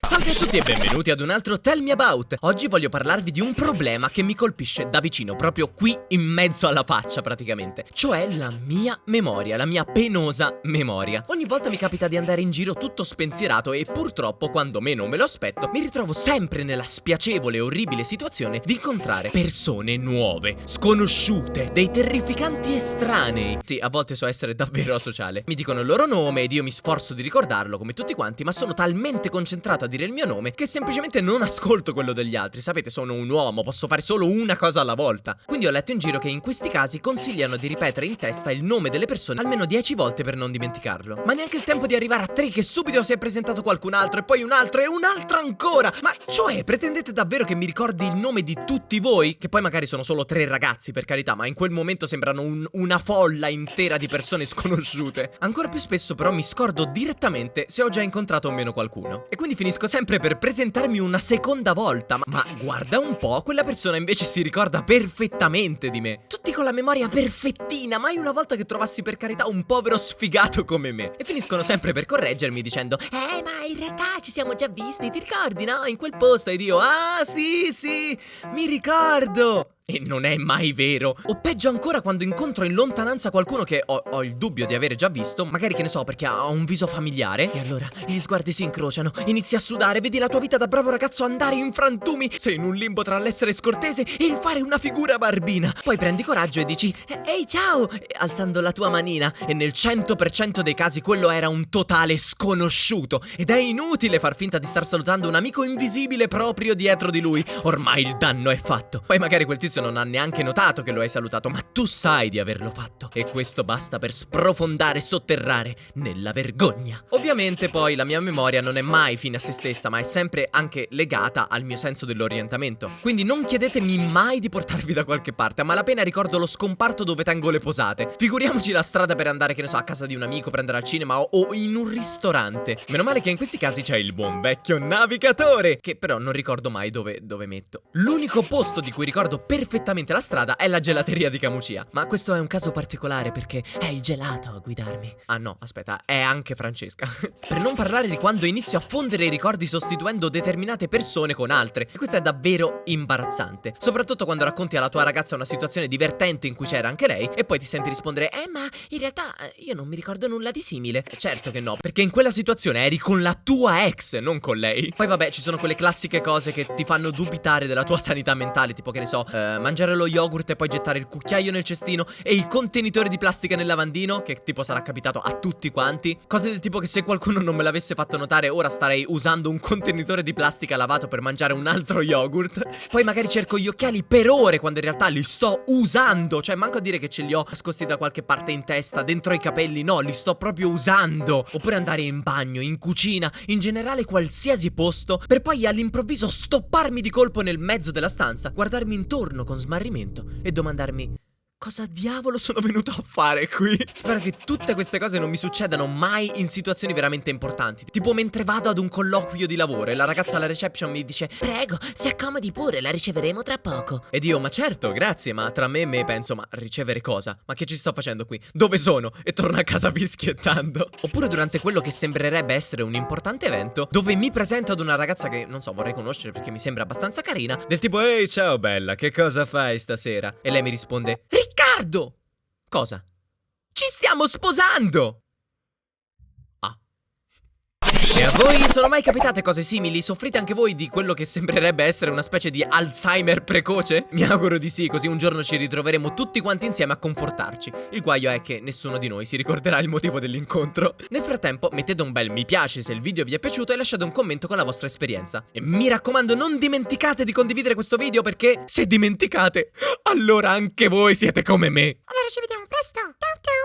Salve a tutti e benvenuti ad un altro Tell Me About. Oggi voglio parlarvi di un problema che mi colpisce da vicino, proprio qui in mezzo alla faccia praticamente. Cioè la mia memoria, la mia penosa memoria. Ogni volta mi capita di andare in giro tutto spensierato e purtroppo quando meno me lo aspetto mi ritrovo sempre nella spiacevole e orribile situazione di incontrare persone nuove, sconosciute, dei terrificanti estranei. Sì, a volte so essere davvero asociale. Mi dicono il loro nome ed io mi sforzo di ricordarlo come tutti quanti, ma sono talmente concentrato a dire il mio nome che semplicemente non ascolto quello degli altri. Sapete, sono un uomo, posso fare solo una cosa alla volta. Quindi ho letto in giro che in questi casi consigliano di ripetere in testa il nome delle persone almeno 10 volte per non dimenticarlo. Ma neanche il tempo di arrivare a 3 che subito si è presentato qualcun altro e poi un altro e un altro ancora. Ma cioè, pretendete davvero che mi ricordi il nome di tutti voi? Che poi magari sono solo 3 ragazzi, per carità, ma in quel momento sembrano una folla intera di persone sconosciute. Ancora più spesso però mi scordo direttamente se ho già incontrato o meno qualcuno. E quindi finisco sempre per presentarmi una seconda volta. Ma guarda un po', quella persona invece si ricorda perfettamente di me. Tutti con la memoria perfettina, mai una volta che trovassi per carità un povero sfigato come me. E finiscono sempre per correggermi dicendo: ma in realtà ci siamo già visti, ti ricordi, no? In quel posto. Ed io: ah sì, mi ricordo. E non è mai vero. O peggio ancora quando incontro in lontananza qualcuno che ho il dubbio di avere già visto. Magari, che ne so, perché ha un viso familiare. E allora gli sguardi si incrociano, inizi a sudare, vedi la tua vita da bravo ragazzo andare in frantumi. Sei in un limbo tra l'essere scortese e il fare una figura barbina. Poi prendi coraggio e dici: ehi ciao, alzando la tua manina. E nel 100% dei casi quello era un totale sconosciuto. Ed è inutile far finta di star salutando un amico invisibile proprio dietro di lui. Ormai il danno è fatto. Poi magari quel tizio non ha neanche notato che lo hai salutato, ma tu sai di averlo fatto. E questo basta per sprofondare e sotterrare nella vergogna. Ovviamente poi la mia memoria non è mai fine a se stessa, ma è sempre anche legata al mio senso dell'orientamento. Quindi non chiedetemi mai di portarvi da qualche parte. A malapena ricordo lo scomparto dove tengo le posate. Figuriamoci la strada per andare, che ne so, a casa di un amico, per andare al cinema o in un ristorante. Meno male che in questi casi c'è il buon vecchio navigatore, che però non ricordo mai dove metto. L'unico posto di cui ricordo perfettamente la strada è la gelateria di Camucia. Ma questo è un caso particolare perché è il gelato a guidarmi. Ah no, aspetta, è anche Francesca. Per non parlare di quando inizio a fondere i ricordi sostituendo determinate persone con altre. E questo è davvero imbarazzante. Soprattutto quando racconti alla tua ragazza una situazione divertente in cui c'era anche lei e poi ti senti rispondere: ma in realtà io non mi ricordo nulla di simile. Certo che no, perché in quella situazione eri con la tua ex, non con lei. Poi vabbè, ci sono quelle classiche cose che ti fanno dubitare della tua sanità mentale, tipo, che ne so, mangiare lo yogurt e poi gettare il cucchiaio nel cestino e il contenitore di plastica nel lavandino, che tipo sarà capitato a tutti quanti. Cose del tipo che se qualcuno non me l'avesse fatto notare ora starei usando un contenitore di plastica lavato per mangiare un altro yogurt. Poi magari cerco gli occhiali per ore quando in realtà li sto usando. Cioè manco a dire che ce li ho nascosti da qualche parte in testa, dentro i capelli, no, li sto proprio usando. Oppure andare in bagno, in cucina, in generale qualsiasi posto, per poi all'improvviso stopparmi di colpo nel mezzo della stanza, guardarmi intorno con smarrimento e domandarmi: cosa diavolo sono venuto a fare qui? Spero che tutte queste cose non mi succedano mai in situazioni veramente importanti. Tipo mentre vado ad un colloquio di lavoro e la ragazza alla reception mi dice: prego, si accomodi pure, la riceveremo tra poco. Ed io: ma certo, grazie, ma tra me e me penso: ma ricevere cosa? Ma che ci sto facendo qui? Dove sono? E torno a casa fischiettando. Oppure durante quello che sembrerebbe essere un importante evento, dove mi presento ad una ragazza che, non so, vorrei conoscere perché mi sembra abbastanza carina, del tipo: ehi ciao bella, che cosa fai stasera? E lei mi risponde: Riccardo! Cosa? Ci stiamo sposando! Ah. E a voi sono mai capitate cose simili? Soffrite anche voi di quello che sembrerebbe essere una specie di Alzheimer precoce? Mi auguro di sì, così un giorno ci ritroveremo tutti quanti insieme a confortarci. Il guaio è che nessuno di noi si ricorderà il motivo dell'incontro. Nel frattempo mettete un bel mi piace se il video vi è piaciuto e lasciate un commento con la vostra esperienza. E mi raccomando, non dimenticate di condividere questo video, perché se dimenticate, allora anche voi siete come me. Allora ci vediamo presto. Ciao ciao.